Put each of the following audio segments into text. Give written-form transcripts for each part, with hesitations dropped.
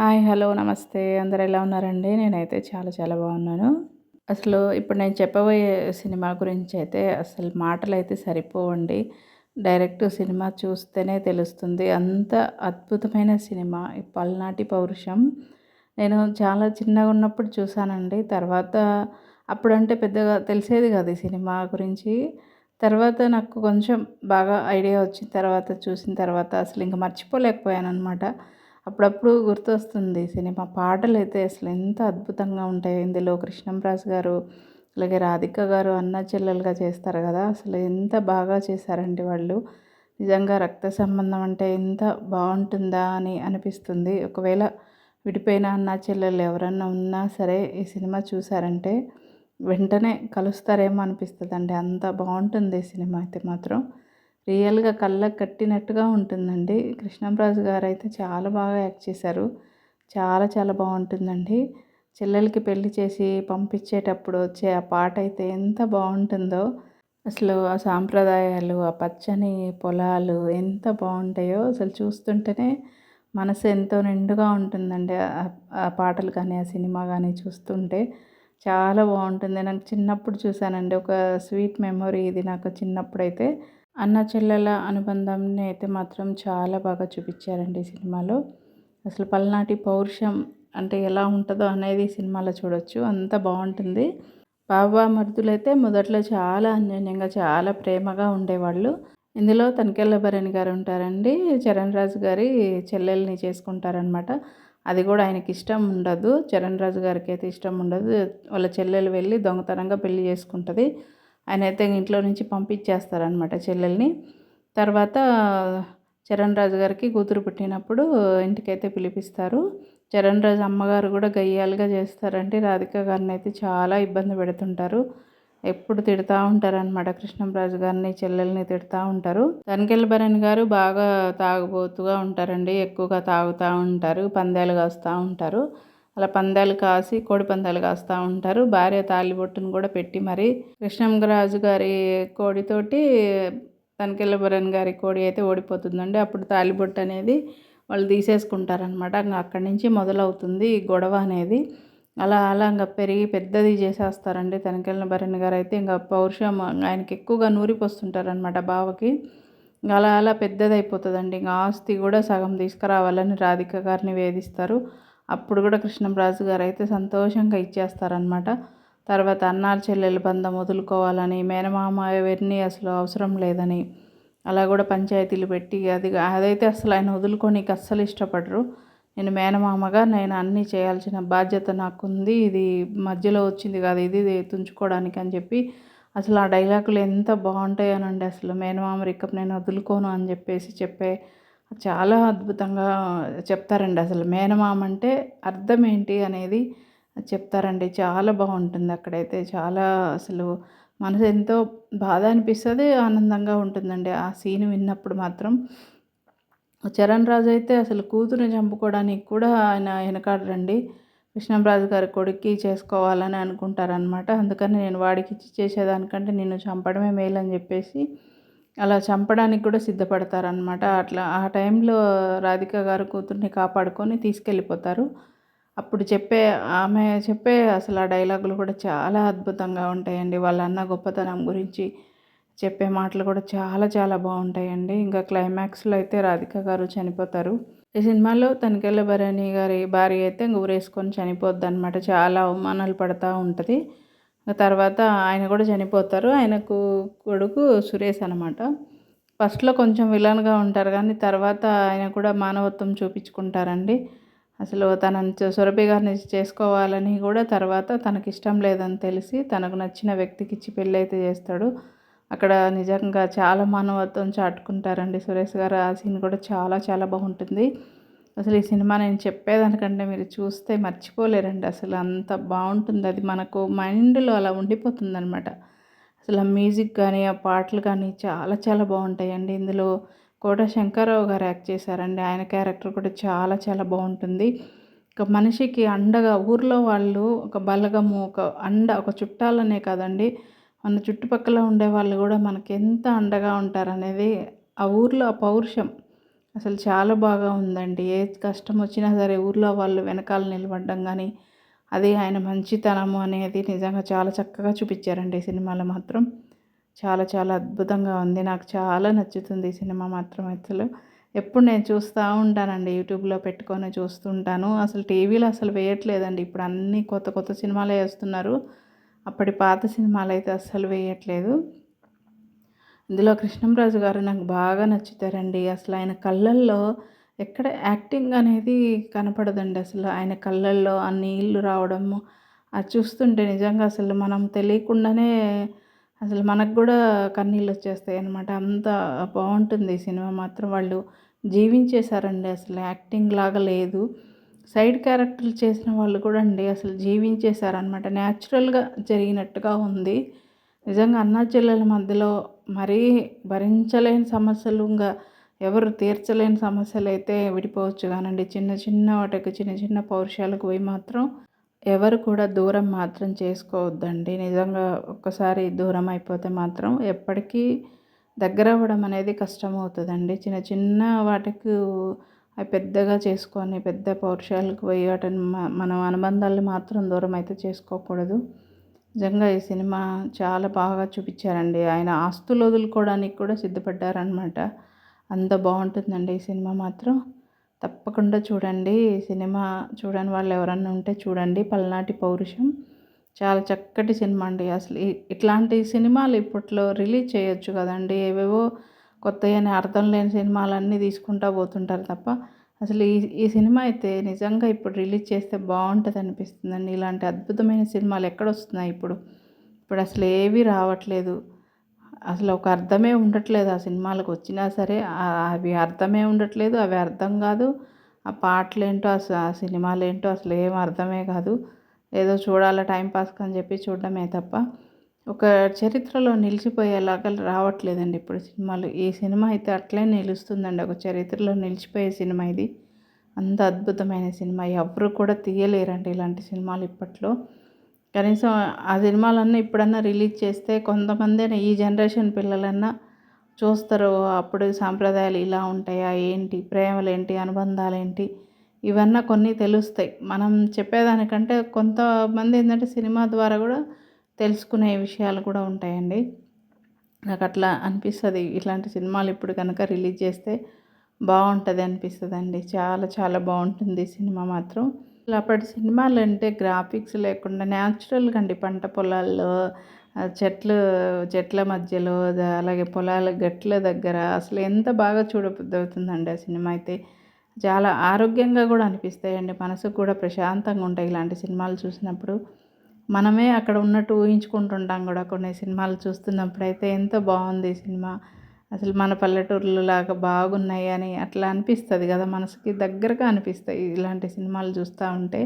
Hi. Hello. నమస్తే. అందరూ ఎలా ఉన్నారండి? నేనైతే చాలా చాలా బాగున్నాను. అసలు ఇప్పుడు నేను చెప్పబోయే సినిమా గురించయితే అసలు మాటలైతే సరిపోవండి. డైరెక్ట్ సినిమా చూస్తేనే తెలుస్తుంది. అంత అద్భుతమైన సినిమా ఈ 'పల్నాటి పౌరుషం'. నేను చాలా చిన్నగున్నప్పుడు చూసానండి. తర్వాత అప్పుడంటే పెద్దగా తెలిసేది కాదు ఈ సినిమా గురించి. తర్వాత నాకు కొంచెం బాగా ఐడియా వచ్చిన తర్వాత చూసిన తర్వాత అసలింక మర్చిపోలేకపోయాననమాట. అప్పుడప్పుడు గుర్తొస్తుంది సినిమా. పాటలైతే అసలు ఎంత అద్భుతంగా ఉంటాయో ఇందులో. కృష్ణంరాజు గారు, అలాగే రాధిక గారు అన్నా చెల్లెలుగా చేస్తారు గదా! అసలు ఎంత బాగా చేశారండి వాళ్ళు. నిజంగా రక్త సంబంధం అంటే ఎంత బావుంటుందా అని అనిపిస్తుంది. ఒకవేళ విడిపోయిన అన్నా చెల్లెళ్ళు ఎవరన్నా ఉన్నా సరే ఈ సినిమా చూసారంటే వెంటనే కలుస్తారేమో అనిపిస్తదండి. అంత బావుంటుంది ఈ సినిమా అయితే మాత్రం. రియల్‌గా కళ్ళకి కట్టినట్టుగా ఉంటుందండి. కృష్ణంరాజు గారైతే చాలా బాగా యాక్ట్ చేశారు. చాలా చాలా బావుంటుందండి. చెల్లెలికి పెళ్లి చేసి పంపించేటప్పుడు వచ్చే ఆ పాటైతే ఎంత బావుంటుందో. అసలు ఆ సాంప్రదాయాలు, ఆ పచ్చని పొలాలు ఎంత బావుంటాయో అసలు చూస్తుంటేనే మనసు ఎంతో నిండుగా ఉంటుందండి. ఆ పాటలు కానీ, ఆ సినిమా గానీ చూస్తుంటే చాలా బావుంటుంది. నాకు చిన్నప్పుడు చూసానండి. ఒక స్వీట్ మెమొరీ ఇది నాకు చిన్నప్పుడైతే. అన్న చెల్లెల అనుబంధంని అయితే మాత్రం చాలా బాగా చూపిచ్చారండి ఈ సినిమాలో. అసలు పల్నాటి పౌరుషం అంటే ఎలా ఉంటదో అనేది ఈ సినిమాలో చూడొచ్చు. అంత బావుంటుంది. బావ మరుదులైతే మొదట్లో చాలా అన్యోన్యంగా, చాలా ప్రేమగా ఉండేవాళ్ళు. ఇందులో తనికెళ్ళ భరణి గారు ఉంటారండి. చరణ్ రాజు గారి చెల్లెల్ని చేసుకుంటారనమాట. అది గూడా ఆయనకిష్టం ఉండదు. చరణ్ రాజు గారికైతే ఇష్టం ఉండదు. వాళ్ళ చెల్లెలు వెళ్ళి దొంగతనంగా పెళ్లి చేసుకుంటది. ఆయనైతే ఇంట్లో నుంచి పంపించేస్తారనమాట చెల్లెల్ని. తర్వాత చరణ్ రాజు గారికి కూతురు పుట్టినప్పుడు ఇంటికైతే పిలిపిస్తారు. చరణ్ రాజు అమ్మగారు కూడా గయ్యాళిగా చేస్తారండి. రాధిక గారినైతే చాలా ఇబ్బంది పెడుతుంటారు. ఎప్పుడు తిడతా ఉంటారనమాట. కృష్ణంరాజు గారిని, చెల్లెల్ని తిడతా ఉంటారు. తనికెళ్ళ భరణి గారు బాగా తాగుబోతుగా ఉంటారండి. ఎక్కువగా తాగుతా ఉంటారు. పందాలు కాస్తా ఉంటారు. అలా పందాలు కాసి కోడి పందాలు కాస్తా ఉంటారు. భార్య తాళిబొట్టును కూడా పెట్టి మరి కృష్ణంరాజు గారి కోడితోటి తనికెళ్ళ భరణి గారి కోడి అయితే ఓడిపోతుందండి. అప్పుడు తాళిబొట్టు అనేది వాళ్ళు తీసేసుకుంటారనమాట. ఇంక అక్కడి నుంచి మొదలవుతుంది ఈ గొడవ అనేది. అలా అలా ఇంక పెరిగి పెద్దది చేసేస్తారండి. తనికెళ్ళ భరణి గారైతే ఇంక పౌరుషం ఆయనకి ఎక్కువగా నూరిపోస్తుంటారనమాట బావకి. ఇంక అలా అలా పెద్దదయిపోతదండి. ఇంక ఆస్తి కూడా సగం తీసుకురావాలని రాధిక గారిని వేధిస్తారు. అప్పుడు కూడా కృష్ణంరాజు గారైతే సంతోషంగా ఇచ్చేస్తారనమాట. తర్వాత అన్నా చెల్లెల బంధం వదులుకోవాలని, మేనమామ అవన్నీ అసలు అవసరం లేదని, అలా కూడా పంచాయతీలు పెట్టి అదైతే అసలు ఆయన వదులుకోనీకి అస్సలు ఇష్టపడరు. నేను మేనమామగా నేను అన్నీ చేయాల్సిన బాధ్యత నాకుంది. ఇది మధ్యలో వచ్చింది కాదు ఇది తుంచుకోవడానికి అని చెప్పి అసలు ఆ డైలాగులు ఎంత బావుంటాయోనండి అసలు. మేనమామ రికప్ నేను వదులుకోను అని చెప్పేసి చాలా అద్భుతంగా చెప్తారండి అసలు. మేనమామ అంటే అర్థం ఏంటి అనేది చెప్తారండి. చాలా బావుంటుంది అక్కడైతే. చాలా అసలు మనసు ఎంతో బాధ అనిపిస్తది. ఆనందంగా ఉంటుందండి ఆ సీన్ విన్నప్పుడు మాత్రం. చరణ్ రాజు అయితే అసలు కూతుర్ని చంపుకోవడానికి కూడా ఆయన వెనకాడరండి. కృష్ణంరాజు గారి కొడుక్కి చేసుకోవాలని అనుకుంటారనమాట. అందుకని నేను వాడికిచ్చి చేసేదానికంటే నిన్ను చంపడమే మేలని చెప్పేసి అలా చంపడానికి కూడా సిద్ధపడతారనమాట. అట్లా ఆ టైంలో రాధిక గారు కూతుర్ని కాపాడుకొని తీసుకెళ్ళిపోతారు. అప్పుడు ఆమె చెప్పే అసలు ఆ డైలాగులు కూడా చాలా అద్భుతంగా ఉంటాయండి. వాళ్ళ అన్న గొప్పతనం గురించి చెప్పే మాటలు కూడా చాలా చాలా బావుంటాయండి. ఇంకా క్లైమాక్స్‌లో అయితే రాధిక గారు చనిపోతారు. ఈ సినిమాలో తనికెళ్ళ భరణి గారి భార్య అయితే ఊరేసుకొని చనిపోద్దనమాట. చాలా అవమానాలు పడతా ఉంటది. తర్వాత ఆయన కూడా చనిపోతారు. ఆయనకు కొడుకు సురేష్ అనమాట. ఫస్ట్‌లో కొంచెం విలన్‌గా ఉంటారు కానీ తర్వాత ఆయన కూడా మానవత్వం చూపించుకుంటారండి. అసలు తనని సురభి గారిని చేసుకోవాలని కూడా తర్వాత తనకిష్టం లేదని తెలిసి తనకు నచ్చిన వ్యక్తికిచ్చి పెళ్ళైతే చేస్తాడు. అక్కడ నిజంగా చాలా మానవత్వం చాటుకుంటారండి సురేష్ గారు. ఆ సీన్ కూడా చాలా చాలా బాగుంటుంది. అసలు ఈ సినిమా నేను చెప్పేదానికంటే మీరు చూస్తే మర్చిపోలేరండి అసలు. అంత బావుంటుంది. అది మనకు మైండ్‌లో అలా ఉండిపోతుందనమాట. అసలు ఆ మ్యూజిక్ కానీ, ఆ పాటలు కానీ చాలా చాలా బావుంటాయండి. ఇందులో కోట శంకర్రావు గారు యాక్ట్ చేశారండి. ఆయన క్యారెక్టర్ కూడా చాలా చాలా బావుంటుంది. ఒక మనిషికి అండగా ఊర్లో వాళ్ళు ఒక బలగము, ఒక అండ, ఒక చుట్టాలనే కాదండి, మన చుట్టుపక్కల ఉండేవాళ్ళు కూడా మనకెంత అండగా ఉంటారనేది ఆ ఊర్లో ఆ పౌరుషం అసలు చాలా బాగా ఉందండి. ఏ కష్టం వచ్చినా సరే ఊర్లో వాళ్ళు వెనకాల నిలబడడం గానీ, అది ఆయన మంచితనము అనేది నిజంగా చాలా చక్కగా చూపిచ్చారండి ఈ సినిమాలో మాత్రం. చాలా చాలా అద్భుతంగా ఉంది. నాకు చాలా నచ్చుతుంది ఈ సినిమా మాత్రం అసలు. ఎప్పుడు నేను చూస్తా ఉంటానండి. యూట్యూబ్‌లో పెట్టుకొని చూస్తూ ఉంటాను. అసలు టీవీలో అసలు వేయట్లేదండి. ఇప్పుడు అన్నీ కొత్త కొత్త సినిమాలే ఏస్తున్నారు. అప్పటి పాత సినిమాలైతే అస్సలు వేయట్లేదు. ఇందులో కృష్ణంరాజు గారు నాకు బాగా నచ్చుతారండి. అసలు ఆయన కళ్ళల్లో ఎక్కడ యాక్టింగ్ అనేది కనపడదండి అసలు. ఆయన కళ్ళల్లో ఆ నీళ్లు రావడము, అది చూస్తుంటే నిజంగా అసలు మనం తెలియకుండానే అసలు మనకు గూడా కన్నీళ్ళొచ్చేస్తాయన్నమాట. అంత బావుంటుంది ఈ సినిమా మాత్రం. వాళ్ళు జీవించేశారండి అసలు. యాక్టింగ్ లాగా లేదు. సైడ్ క్యారెక్టర్లు చేసిన వాళ్ళు కూడా అండి అసలు జీవించేశారనమాట. న్యాచురల్‌గా జరిగినట్టుగా ఉంది. నిజంగా అన్నా చెల్లెల మధ్యలో మరీ భరించలేని సమస్యలు ఎవరు తీర్చలేని సమస్యలైతే విడిపోవచ్చు గానండి. చిన్న చిన్న వాటికి చిన్న చిన్న పౌరుషాలకు పోయి మాత్రం ఎవరు కూడా దూరం మాత్రం చేసుకోవద్దండి. నిజంగా ఒక్కసారి దూరం అయిపోతే మాత్రం ఎప్పటికీ దగ్గరవ్వడం అనేది కష్టమవుతదండి. చిన్న చిన్న వాటికి అవి పెద్దగా చేసుకొని పెద్ద పౌరుషాలకు పోయి వాటిని మనం అనుబంధాలు మాత్రం దూరం అయితే చేసుకోకూడదు. నిజంగా ఈ సినిమా చాలా బాగా చూపిచ్చారండి. ఆయన ఆస్తులు వదులుకోవడానికి కూడా సిద్ధపడ్డారనమాట. అంత బావుంటుందండి ఈ సినిమా మాత్రం. తప్పకుండా చూడండి. ఈ సినిమా చూడని వాళ్ళు ఎవరన్నా ఉంటే చూడండి. 'పల్నాటి పౌరుషం' చాలా చక్కటి సినిమా అండి. అసలు ఇట్లాంటి సినిమాలు ఇప్పట్లో రిలీజ్ చేయొచ్చు కదండీ! ఏవేవో కొత్తయని అర్థం లేని సినిమాలన్నీ తీసుకుంటా పోతుంటారు తప్ప, అసలు ఈ ఈ సినిమా అయితే నిజంగా ఇప్పుడు రిలీజ్ చేస్తే బావుంటదనిపిస్తుందండి. ఇలాంటి అద్భుతమైన సినిమాలు ఎక్కడొస్తున్నాయి ఇప్పుడు? ఇప్పుడసలు ఏవి రావట్లేదు. అసలు ఒక అర్థమే ఉండట్లేదు ఆ సినిమాలకు. వచ్చినా సరే అవి అర్థమే ఉండట్లేదు. అవి అర్థం గాదు. ఆ పాటలేంటో ఆ సినిమాలేంటో అసలు ఏం అర్థమే కాదు. ఏదో చూడాలా టైం పాస్‌కి అని చెప్పి చూడడమే తప్ప, ఒక చరిత్రలో నిలిచిపోయేలాగా రావట్లేదండి ఇప్పుడు సినిమాలు. ఈ సినిమా అయితే అట్లే నిలుస్తుందండి. ఒక చరిత్రలో నిలిచిపోయే సినిమా ఇది. అంత అద్భుతమైన సినిమా. ఎవ్వరు కూడా తీయలేరండి ఇలాంటి సినిమాలు ఇప్పట్లో. కనీసం ఆ సినిమాలన్నా ఇప్పుడన్నా రిలీజ్ చేస్తే కొంతమందైనా ఈ జనరేషన్ పిల్లలన్నా చూస్తారు. అప్పుడు సాంప్రదాయాలు ఇలా ఉంటాయా? ఏంటి? ప్రేమలేంటి? అనుబంధాలేంటి? ఇవన్నా కొన్ని తెలుస్తాయి. మనం చెప్పేదానికంటే కొంతమంది ఏంటంటే సినిమా ద్వారా కూడా తెలుసుకునే విషయాలు కూడా ఉంటాయండి. నాకట్లా అనిపిస్తది. ఇట్లాంటి సినిమాలు ఇప్పుడు గనక రిలీజ్ చేస్తే బావుంటది అనిపిస్తదండి. చాలా చాలా బావుంటుంది సినిమా మాత్రం. అప్పటి సినిమాలంటే గ్రాఫిక్స్ లేకుండా న్యాచురల్‌గా అండి. పంట పొలాల్లో చెట్ల మధ్యలో అలాగే పొలాల గట్ల దగ్గర అసలు ఎంత బాగా చూడబుద్దవుతుందండి ఆ సినిమా అయితే. చాలా ఆరోగ్యంగా గూడా అనిపిస్తాయండి. మనసుకు కూడా ప్రశాంతంగా ఉంటాయి ఇలాంటి సినిమాలు చూసినప్పుడు. మనమే అక్కడ ఉన్నట్టు ఊహించుకుంటుంటాం గూడా కొన్ని సినిమాలు చూస్తున్నప్పుడైతే ఎంత బావుంది ఈ సినిమా. అసలు మన పల్లెటూర్లులాగా బాగున్నాయి అని అట్లా అనిపిస్తది గదా! మనసుకి దగ్గరగా అనిపిస్తాయి ఇలాంటి సినిమాలు చూస్తా ఉంటే.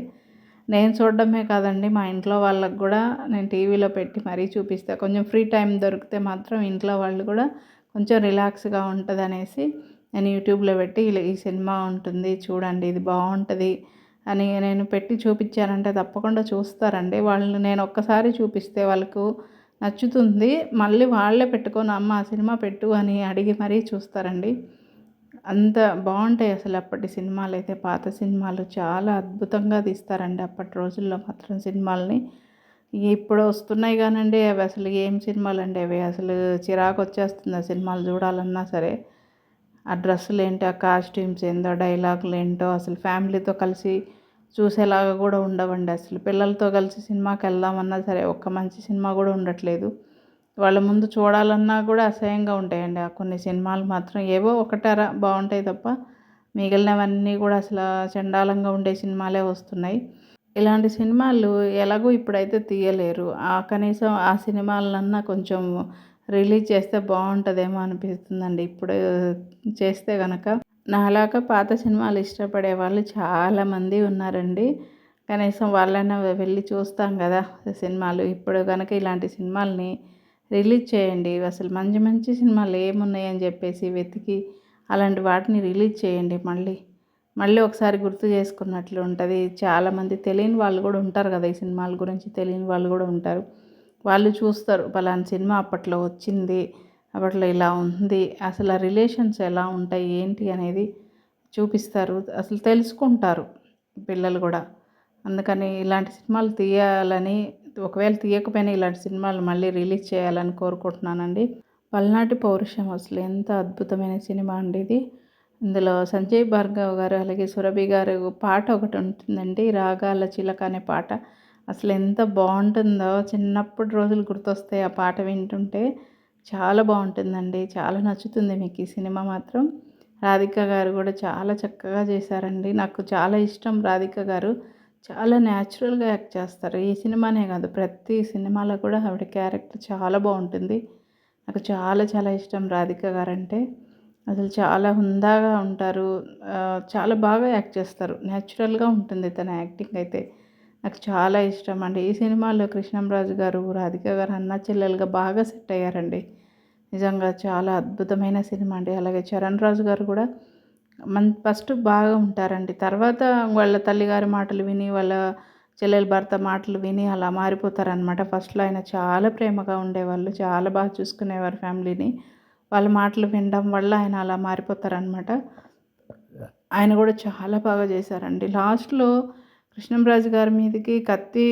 నేను చూడడమే కాదండి మా ఇంట్లో వాళ్ళకి గూడా నేను టీవీలో పెట్టి మరీ చూపిస్తా. కొంచెం ఫ్రీ టైం దొరికితే మాత్రం ఇంట్లో వాళ్ళు గూడా కొంచెం రిలాక్స్‌గా ఉంటదనేసి నేను యూట్యూబ్‌లో పెట్టి ఈ సినిమా ఉంటుంది చూడండి ఇది బావుంటది అని నేను పెట్టి చూపిచ్చానంటే తప్పకుండా చూస్తారండి. వాళ్ళు నేను ఒక్కసారి చూపిస్తే వాళ్ళకు నచ్చుతుంది. మళ్ళీ వాళ్ళే పెట్టుకొని అమ్మ ఆ సినిమా పెట్టు అని అడిగి మరీ చూస్తారండి. అంత బావుంటాయి అసలు అప్పటి సినిమాలైతే. పాత సినిమాలు చాలా అద్భుతంగా తీస్తారండి అప్పటి రోజుల్లో మాత్రం సినిమాలని. ఇప్పుడు వస్తున్నాయి గానండి అవి అసలు ఏం సినిమాలండి అవి. అసలు చిరాకొచ్చేస్తుంది ఆ సినిమాలు చూడాలన్నా సరే. ఆ డ్రెస్సులేంటి, ఆ కాస్ట్యూమ్స్ ఏందో, డైలాగులేంటో అసలు ఫ్యామిలీతో కలిసి చూసేలాగా కూడా ఉండవండి అసలు. పిల్లలతో కలిసి సినిమాకెళ్దామన్నా సరే ఒక్క మంచి సినిమా కూడా ఉండట్లేదు. వాళ్ళ ముందు చూడాలన్నా కూడా అసహ్యంగా ఉంటాయండి ఆ కొన్ని సినిమాలు మాత్రం. ఏవో ఒకటర బావుంటాయి తప్ప మిగిలినవన్నీ కూడా అసలు చెండాలంగా ఉండే సినిమాలే వస్తున్నాయి. ఇలాంటి సినిమాలు ఎలాగో ఇప్పుడైతే తీయలేరు. కనీసం ఆ సినిమాలనన్నా కొంచెం రిలీజ్ చేస్తే బావుంటదేమో అనిపిస్తుందండి. ఇప్పుడు చేస్తే గనక. నాలాగా పాత సినిమాలు ఇష్టపడే వాళ్ళు చాలామంది ఉన్నారండి. కనీసం వాళ్ళైనా వెళ్ళి చూస్తాం గదా! సినిమాలు. ఇప్పుడు గనక ఇలాంటి సినిమాల్ని రిలీజ్ చేయండి. అసలు మంచి మంచి సినిమాలు ఏమున్నాయని చెప్పేసి వెతికి అలాంటి వాటిని రిలీజ్ చేయండి మళ్ళీ. మళ్ళీ ఒకసారి గుర్తు చేసుకున్నట్లు ఉంటది. చాలామంది తెలియని వాళ్ళు గూడా ఉంటారు గదా! ఈ సినిమాల గురించి తెలియని వాళ్ళు గూడా ఉంటారు. వాళ్ళు చూస్తారు. పలానా సినిమా అప్పట్లో వచ్చింది. అప్పట్లో ఇలా ఉంది, అసలు ఆ రిలేషన్స్ ఎలా ఉంటాయి ఏంటి అనేది చూపిస్తారు. అసలు తెలుసుకుంటారు పిల్లలు కూడా. అందుకని ఇలాంటి సినిమాలు తీయాలని, ఒకవేళ తీయకపోయినా ఇలాంటి సినిమాలు మళ్ళీ రిలీజ్ చేయాలని కోరుకుంటున్నానండి. పల్నాటి పౌరుషం అసలు ఎంత అద్భుతమైన సినిమా అండి ఇది. ఇందులో సంజయ్ భార్గవ్ గారు, అలాగే సురభి గారు పాట ఒకటి ఉంటుందండి, 'రాగాల చిలక' అనే పాట. అసలు ఎంత బావుంటుందో, చిన్నప్పటి రోజులు గుర్తొస్తాయి ఆ పాట వింటుంటే. చాలా బావుంటుందండి. చాలా నచ్చుతుంది మీకు ఈ సినిమా మాత్రం. రాధిక గారు కూడా చాలా చక్కగా చేశారండి. నాకు చాలా ఇష్టం రాధిక గారు. చాలా న్యాచురల్‌గా యాక్ట్ చేస్తారు. ఈ సినిమానే కాదు, ప్రతి సినిమాలో కూడా ఆవిడ క్యారెక్టర్ చాలా బావుంటుంది. నాకు చాలా చాలా ఇష్టం రాధిక గారంటే. అసలు చాలా హుందాగా ఉంటారు. చాలా బాగా యాక్ట్ చేస్తారు. న్యాచురల్‌గా ఉంటుంది తన యాక్టింగ్ అయితే. నాకు చాలా ఇష్టం అండి. ఈ సినిమాలో కృష్ణంరాజు గారు, రాధిక గారు అన్నా చెల్లెలుగా బాగా సెట్ అయ్యారండి. నిజంగా చాలా అద్భుతమైన సినిమా అండి. అలాగే చరణ్ రాజు గారు కూడా ఫస్ట్ బాగా ఉంటారండి. తర్వాత వాళ్ళ తల్లిగారి మాటలు విని, వాళ్ళ చెల్లెలు భర్త మాటలు విని అలా మారిపోతారనమాట. ఫస్ట్‌లో ఆయన చాలా ప్రేమగా ఉండేవాళ్ళు. చాలా బాగా చూసుకునేవారు ఫ్యామిలీని. వాళ్ళ మాటలు వినడం వల్ల ఆయన అలా మారిపోతారనమాట. ఆయన కూడా చాలా బాగా చేశారండి. లాస్ట్‌లో కృష్ణంరాజు గారి మీదకి కత్తి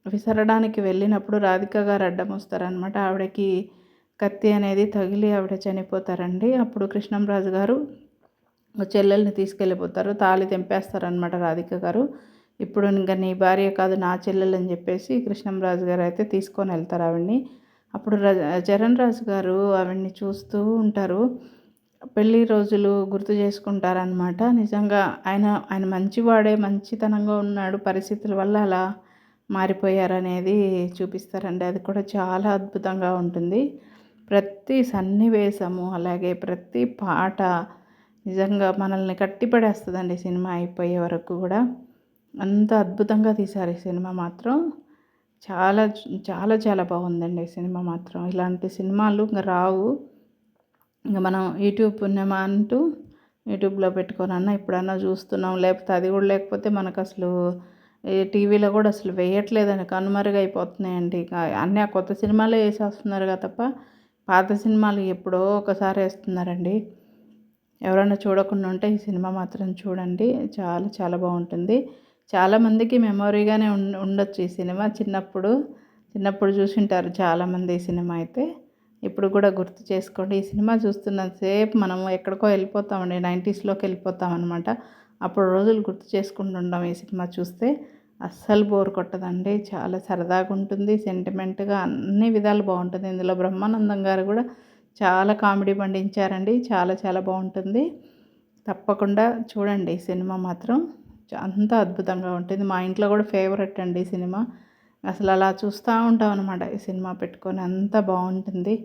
విసరడానికి వెళ్ళినప్పుడు రాధిక గారు అడ్డమొస్తారనమాట. ఆవిడకి కత్తి అనేది తగిలి ఆవిడ చనిపోతారండి. అప్పుడు కృష్ణంరాజు గారు చెల్లెల్ని తీసుకెళ్ళిపోతారు. తాళి తెంపేస్తారనమాట రాధిక గారు. ఇప్పుడు ఇంక నీ భార్య కాదు నా చెల్లెలని చెప్పేసి కృష్ణంరాజు గారు అయితే తీసుకొని వెళ్తారు ఆవిడని. అప్పుడు చరణ్ రాజు గారు ఆవిడని చూస్తూ ఉంటారు. పెళ్లి రోజులు గుర్తు చేసుకుంటారనమాట. నిజంగా ఆయన మంచివాడే, మంచితనంగా ఉన్నాడు. పరిస్థితుల వల్ల అలా మారిపోయారనేది చూపిస్తారండి. అది కూడా చాలా అద్భుతంగా ఉంటుంది. ప్రతి సన్నివేశము, అలాగే ప్రతి పాట నిజంగా మనల్ని కట్టిపడేస్తుందండి సినిమా అయిపోయే వరకు కూడా. అంత అద్భుతంగా తీశారు ఈ సినిమా మాత్రం. చాలా చాలా చాలా బాగుందండి ఈ సినిమా మాత్రం. ఇలాంటి సినిమాలు ఇంక రావు. ఇంక మనం యూట్యూబ్ పుణ్యమా అంటూ యూట్యూబ్లో పెట్టుకొనన్నా ఎప్పుడన్నా చూస్తున్నాం. లేకపోతే అది కూడా లేకపోతే మనకు అసలు ఈ టీవీలో కూడా అసలు వేయట్లేదండి. కనుమరుగైపోతున్నాయండి. ఇక అన్నీ ఆ కొత్త సినిమాలే వేసేస్తున్నారుగా తప్ప పాత సినిమాలు ఎప్పుడో ఒకసారి వేస్తున్నారండి. ఎవరైనా చూడకుండా ఉంటే ఈ సినిమా మాత్రం చూడండి. చాలా చాలా బాగుంటుంది. చాలామందికి మెమొరీగానే ఉండొచ్చు ఈ సినిమా. చిన్నప్పుడు చూసుంటారు చాలామంది ఈ సినిమా అయితే. ఇప్పుడు కూడా గుర్తు చేసుకోండి. ఈ సినిమా చూస్తున్నంత సేపు మనము ఎక్కడికో వెళ్ళిపోతామండి. 90స్‌లోకి వెళ్ళిపోతామనమాట. అప్పుడు రోజులు గుర్తు చేసుకుంటుంటాం ఈ సినిమా చూస్తే. అస్సలు బోర్ కొట్టదండి. చాలా సరదాగా ఉంటుంది. సెంటిమెంట్‌గా అన్ని విధాలు బాగుంటుంది. ఇందులో బ్రహ్మానందం గారు కూడా చాలా కామెడీ పండించారండి. చాలా చాలా బాగుంటుంది. తప్పకుండా చూడండి ఈ సినిమా మాత్రం. అంత అద్భుతంగా ఉంటుంది. మా ఇంట్లో కూడా ఫేవరెట్ అండి ఈ సినిమా. అసలు అలా చూస్తూ ఉంటాం అనమాట ఈ సినిమా పెట్టుకొని. అంత బాగుంటుంది.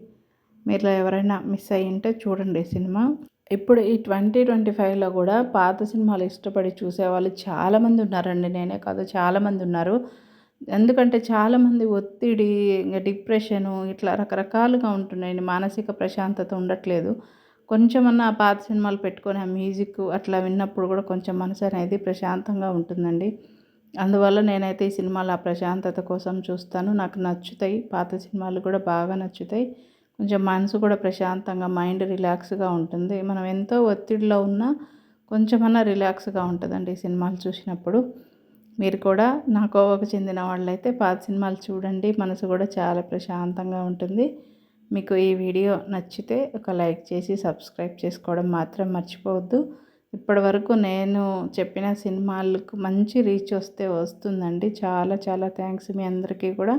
మీలో ఎవరైనా మిస్ అయ్యి ఉంటే చూడండి ఈ సినిమా. ఇప్పుడు ఈ 2025లో కూడా పాత సినిమాలు ఇష్టపడి చూసేవాళ్ళు చాలామంది ఉన్నారండి. నేనే కాదు, చాలామంది ఉన్నారు. ఎందుకంటే చాలామంది ఒత్తిడి, ఇంక డిప్రెషను ఇట్లా రకరకాలుగా ఉంటున్నాయండి. మానసిక ప్రశాంతత ఉండట్లేదు. కొంచెమన్నా ఆ పాత సినిమాలు పెట్టుకొని ఆ మ్యూజిక్ అట్లా విన్నప్పుడు కూడా కొంచెం మనసు అనేది ప్రశాంతంగా ఉంటుందండి. అందువల్ల నేనైతే ఈ సినిమాలు ఆ ప్రశాంతత కోసం చూస్తాను. నాకు నచ్చుతాయి. పాత సినిమాలు కూడా బాగా నచ్చుతాయి. కొంచెం మనసు కూడా ప్రశాంతంగా, మైండ్ రిలాక్స్గా ఉంటుంది. మనం ఎంతో ఒత్తిడిలో ఉన్నా కొంచెమన్నా రిలాక్స్గా ఉంటుందండి ఈ సినిమాలు చూసినప్పుడు. మీరు కూడా నా కోవకు చెందిన వాళ్ళైతే పాత సినిమాలు చూడండి. మనసు కూడా చాలా ప్రశాంతంగా ఉంటుంది. మీకు ఈ వీడియో నచ్చితే ఒక లైక్ చేసి సబ్స్క్రైబ్ చేసుకోవడం మాత్రం మర్చిపోవద్దు. ఇప్పటివరకు నేను చెప్పిన సినిమాలకు మంచి రీచ్ వస్తుందండి. చాలా చాలా థ్యాంక్స్ మీ అందరికీ కూడా.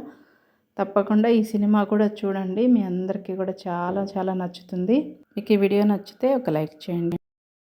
తప్పకుండా ఈ సినిమా కూడా చూడండి. మీ అందరికీ కూడా చాలా చాలా నచ్చుతుంది. మీకు ఈ వీడియో నచ్చితే ఒక లైక్ చేయండి.